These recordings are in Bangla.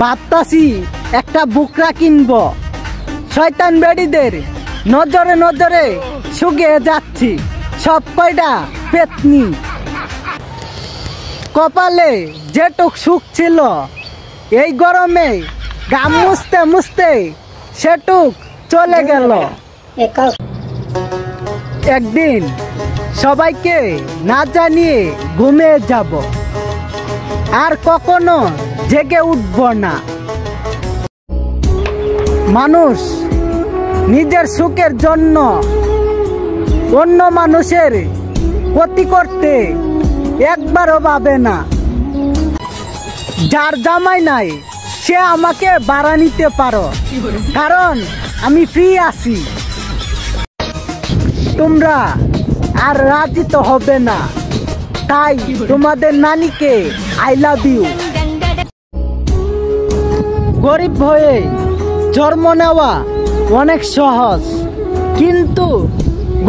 ভাবতাছি একটা বুকরা কিনবো। শয়তান বেড়িদের নজরে নজরে শুকিয়ে যাচ্ছি, সব কয়টা পেতনি। কপালে যেটুক সুখ ছিল এই গরমে গাম মুছতে মুছতে সেটুক চলে গেল। একদিন সবাইকে না জানিয়ে ঘুমিয়ে যাব, আর কখনো জেগে উঠব না। মানুষ নিজের সুখের জন্য অন্য মানুষের ক্ষতি করতে একবারও ভাবে না। যার জামাই নাই সে আমাকে ভাড়া নিতে পারো, কারণ আমি ফ্রি আছি। তোমরা আর রাজি তো হবে না, তাই তোমাদের নানিকে আই লাভ ইউ। গরিব হয়ে জন্ম নেওয়া অনেক সহজ, কিন্তু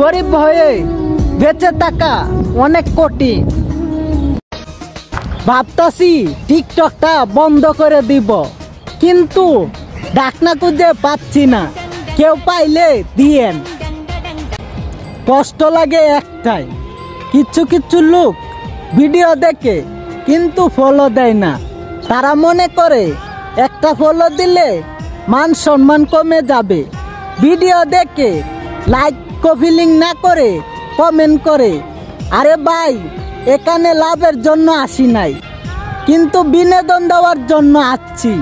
গরিব হয়ে বেঁচে থাকা অনেক কঠিন। ভাবতাছি টিকটকটা বন্ধ করে দিব, কিন্তু ডাকনা খুঁজে পাচ্ছি না। কেউ পাইলে দিয়েন। কষ্ট লাগে একটাই, কিছু কিছু লোক ভিডিও দেখে কিন্তু ফলো দেয় না। তারা মনে করে একটা ফলো দিলে মান সম্মান কমে যাবে। ভিডিও দেখে লাইক কপিলিং না করে কমেন্ট করে। আরে ভাই, এখানে লাভের জন্য আসি নাই, কিন্তু বিনোদন দেওয়ার জন্য আসছি।